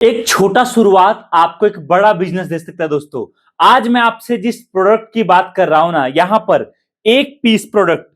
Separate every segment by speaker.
Speaker 1: एक छोटा शुरुआत आपको एक बड़ा बिजनेस दे सकता है। दोस्तों, आज मैं आपसे जिस प्रोडक्ट की बात कर रहा हूं ना, यहां पर एक पीस प्रोडक्ट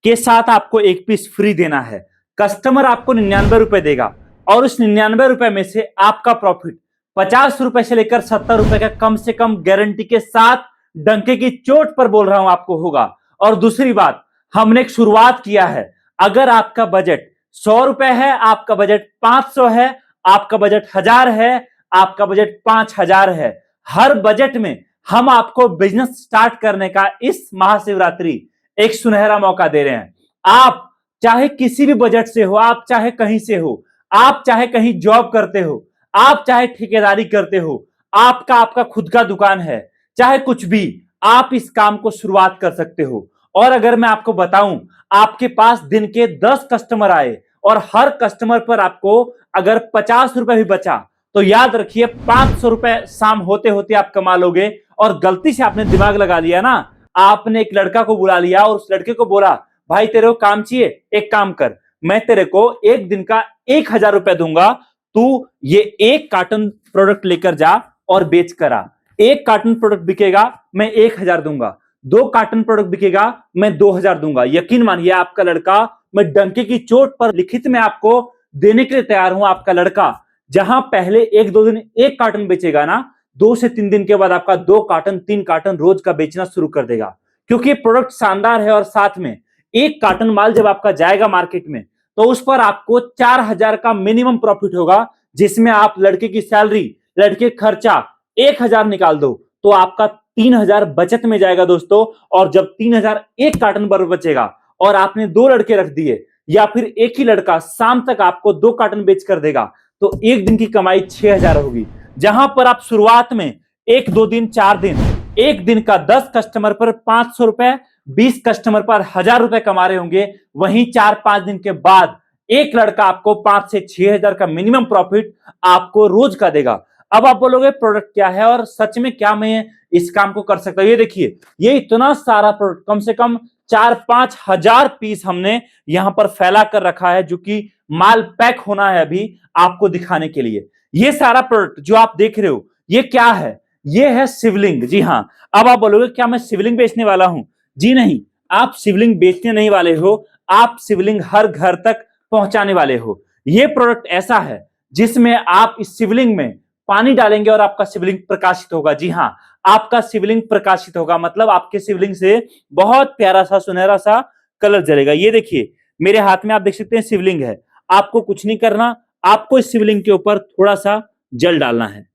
Speaker 1: के साथ आपको एक पीस फ्री देना है। कस्टमर आपको 99 रुपए देगा और उस 99 रुपए में से आपका प्रॉफिट 50 रुपए से लेकर 70 रुपए का कम से कम गारंटी के साथ, डंके की चोट पर बोल रहा हूं, आपको होगा। और दूसरी बात, हमने एक शुरुआत किया है। अगर आपका बजट 100 रुपए है, आपका बजट 500 है, आपका बजट 1000 है, आपका बजट 5000 है, हर बजट में हम आपको बिजनेस स्टार्ट करने का इस महाशिवरात्रि एक सुनहरा मौका दे रहे हैं। आप चाहे किसी भी बजट से हो, आप चाहे कहीं से हो, आप चाहे कहीं जॉब करते हो, आप चाहे ठेकेदारी करते हो, आपका आपका खुद का दुकान है, चाहे कुछ भी, आप इस काम को शुरुआत कर सकते हो। और अगर मैं आपको बताऊं, आपके पास दिन के 10 कस्टमर आए और हर कस्टमर पर आपको अगर 50 रुपए भी बचा, तो याद रखिए 500 रुपए शाम होते होते आप कमा लोगे। और गलती से आपने दिमाग लगा लिया ना, आपने एक लड़का को बुला लिया और उस लड़के को बोला, भाई तेरे को काम चाहिए, एक काम कर, मैं तेरे को एक दिन का 1000 रुपए दूंगा, तू ये एक कार्टन प्रोडक्ट लेकर जा और बेच कर आ। एक कार्टन प्रोडक्ट बिकेगा, मैं 1000 दूंगा। 2 कार्टन प्रोडक्ट बिकेगा, मैं 2000 दूंगा। यकीन मानिए, आपका लड़का, मैं डंके की चोट पर लिखित में आपको देने के लिए तैयार हूं, आपका लड़का जहां पहले 1-2 दिन एक कार्टन बेचेगा ना, 2 से 3 दिन के बाद आपका 2 कार्टन 3 कार्टन रोज का बेचना शुरू कर देगा। क्योंकि प्रोडक्ट शानदार है और साथ में एक कार्टन माल जब आपका जाएगा मार्केट में, तो उस पर आपको 4000 का मिनिमम प्रॉफिट होगा, जिसमें आप लड़के की सैलरी, लड़के खर्चा 1000 निकाल दो तो आपका 3000 बचत में जाएगा दोस्तों। और जब 3000 एक कार्टन पर बचेगा और आपने 2 लड़के रख दिए, या फिर एक ही लड़का शाम तक आपको 2 कार्टन बेच कर देगा, तो एक दिन की कमाई 6000 होगी। जहां पर आप शुरुआत में 1-2 दिन 4 दिन, एक दिन का 10 कस्टमर पर 500 रुपए, 20 कस्टमर पर 1000 रुपए कमा रहे होंगे, वहीं 4-5 दिन के बाद एक लड़का आपको 5 से 6000 का मिनिमम प्रॉफिट आपको रोज का देगा। अब आप बोलोगे प्रोडक्ट क्या है और सच में क्या मैं इस काम को कर सकता हूं? ये देखिए, ये इतना सारा प्रोडक्ट, कम से कम 4-5 हजार पीस हमने यहां पर फैला कर रखा है, जो कि माल पैक होना है अभी आपको दिखाने के लिए। ये सारा प्रोडक्ट जो आप देख रहे हो, ये क्या है? ये है शिवलिंग। जी हां। अब आप बोलोगे क्या मैं शिवलिंग बेचने वाला हूं? जी नहीं, आप शिवलिंग बेचने नहीं वाले हो, आप शिवलिंग हर घर तक पहुंचाने वाले हो। ये प्रोडक्ट ऐसा है जिसमें आप इस शिवलिंग में पानी डालेंगे और आपका शिवलिंग प्रकाशित होगा। जी हां, आपका शिवलिंग प्रकाशित होगा, मतलब आपके शिवलिंग से बहुत प्यारा सा सुनहरा सा कलर जलेगा। ये देखिए, मेरे हाथ में आप देख सकते हैं शिवलिंग है। आपको कुछ नहीं करना, आपको इस शिवलिंग के ऊपर थोड़ा सा जल डालना है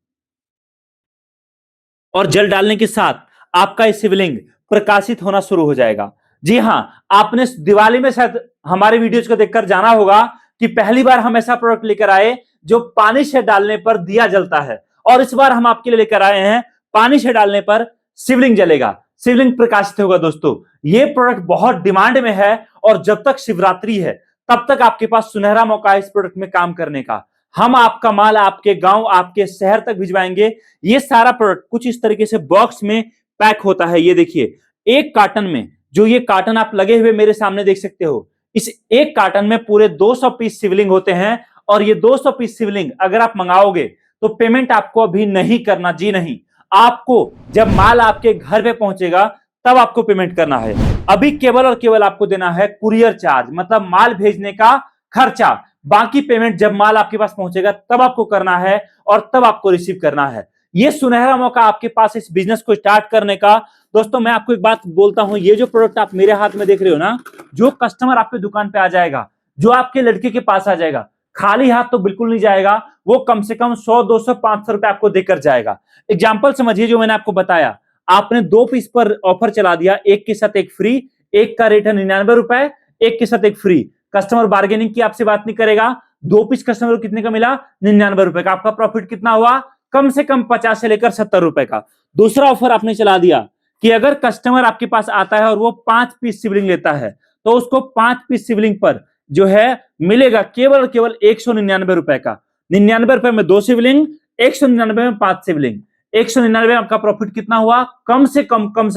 Speaker 1: और जल डालने के साथ आपका ये शिवलिंग प्रकाशित होना शुरू हो जाएगा। जी हां, आपने दिवाली में शायद हमारे वीडियोज को देखकर जाना होगा कि पहली बार हम ऐसा प्रोडक्ट लेकर आए जो पानी से डालने पर दिया जलता है, और इस बार हम आपके लिए लेकर आए हैं पानी से डालने पर शिवलिंग जलेगा, शिवलिंग प्रकाशित होगा। दोस्तों, ये प्रोडक्ट बहुत डिमांड में है और जब तक शिवरात्रि है तब तक आपके पास सुनहरा मौका है इस प्रोडक्ट में काम करने का। हम आपका माल आपके गांव, आपके शहर तक भिजवाएंगे। ये सारा प्रोडक्ट कुछ इस तरीके से बॉक्स में पैक होता है। ये देखिए, एक कार्टन में, जो ये कार्टन आप लगे हुए मेरे सामने देख सकते हो, इस एक कार्टन में पूरे 200 पीस शिवलिंग होते हैं। और ये 200 पीस शिवलिंग अगर आप मंगाओगे तो पेमेंट आपको अभी नहीं करना। जी नहीं, आपको जब माल आपके घर पे पहुंचेगा तब आपको पेमेंट करना है। अभी केवल और केवल आपको देना है कुरियर चार्ज, मतलब माल भेजने का खर्चा। बाकी पेमेंट जब माल आपके पास पहुंचेगा तब आपको करना है और तब आपको रिसीव करना है। ये सुनहरा मौका आपके पास इस बिजनेस को स्टार्ट करने का। दोस्तों, मैं आपको एक बात बोलता हूं, ये जो प्रोडक्ट आप मेरे हाथ में देख रहे हो ना, जो कस्टमर आपके दुकान पे आ जाएगा, जो आपके लड़के के पास आ जाएगा, खाली हाथ तो बिल्कुल नहीं जाएगा। वो कम से कम 100, 200, 500 रुपए आपको देकर जाएगा। एग्जाम्पल समझिए, जो मैंने आपको बताया, आपने 2 पीस पर ऑफर चला दिया, एक के साथ एक फ्री, एक का रेट है 99 रुपए, एक के साथ एक फ्री। कस्टमर बार्गेनिंग की आपसे बात नहीं करेगा। 2 पीस कस्टमर को कितने का मिला? 99 रुपए का। आपका प्रॉफिट कितना हुआ? कम से कम 50 से लेकर 70 रुपए का। दूसरा ऑफर आपने चला दिया कि अगर कस्टमर आपके पास आता है और वो 5 पीस शिवलिंग लेता है, तो उसको 5 पीस शिवलिंग पर जो है मिलेगा केवल और केवल 199 रुपए का। 99 रुपए में 2 शिवलिंग, 199 में 5 शिवलिंग। 199 में आपका प्रॉफिट कितना हुआ? कम से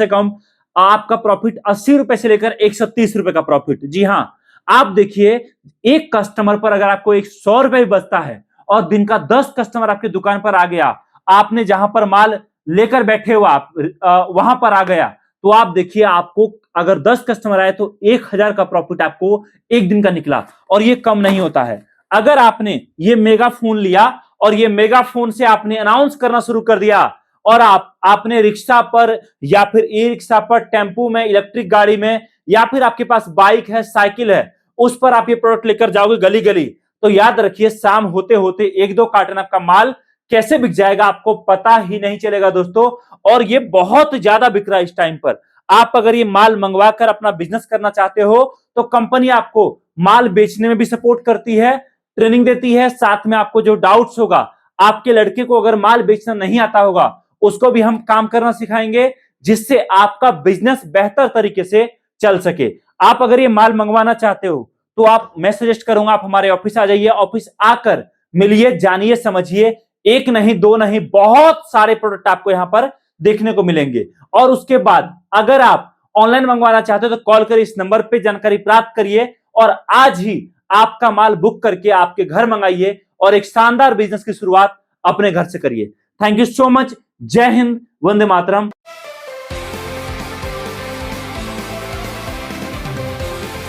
Speaker 1: कम आपका प्रॉफिट 80 रुपए से लेकर 130 रुपए का प्रॉफिट। जी हां, आप देखिए, एक कस्टमर पर अगर आपको 100 रुपए भी बचता है और दिन का 10 कस्टमर आपकी दुकान पर आ गया, आपने जहां पर माल लेकर बैठे हो आप वहां पर आ गया, तो आप देखिए आपको अगर 10 कस्टमर आए तो 1000 का प्रॉफिट आपको एक दिन का निकला। और ये कम नहीं होता है। अगर आपने ये मेगा फोन लिया और ये मेगा फोन से आपने अनाउंस करना शुरू कर दिया और आपने रिक्शा पर या फिर ई रिक्शा पर, टेम्पू में, इलेक्ट्रिक गाड़ी में, या फिर आपके पास बाइक है, साइकिल है, उस पर आप ये प्रोडक्ट लेकर जाओगे गली गली, तो याद रखिए शाम होते होते 1-2 कार्टन आपका माल कैसे बिक जाएगा आपको पता ही नहीं चलेगा दोस्तों। और ये बहुत ज्यादा बिक रहा है इस टाइम पर। आप अगर ये माल मंगवाकर अपना बिजनेस करना चाहते हो तो कंपनी आपको माल बेचने में भी सपोर्ट करती है, ट्रेनिंग देती है, साथ में आपको जो डाउट्स होगा, आपके लड़के को अगर माल बेचना नहीं आता होगा उसको भी हम काम करना सिखाएंगे, जिससे आपका बिजनेस बेहतर तरीके से चल सके। आप अगर ये माल मंगवाना चाहते हो तो आप, मैं सजेस्ट करूंगा आप हमारे ऑफिस आ जाइए, ऑफिस आकर मिलिए, जानिए, समझिए। एक नहीं, दो नहीं, बहुत सारे प्रोडक्ट आपको यहां पर देखने को मिलेंगे। और उसके बाद अगर आप ऑनलाइन मंगवाना चाहते हो तो कॉल करिए, इस नंबर पे जानकारी प्राप्त करिए और आज ही आपका माल बुक करके आपके घर मंगाइए और एक शानदार बिजनेस की शुरुआत अपने घर से करिए। Thank you so much. जय हिंद, वंदे मातरम।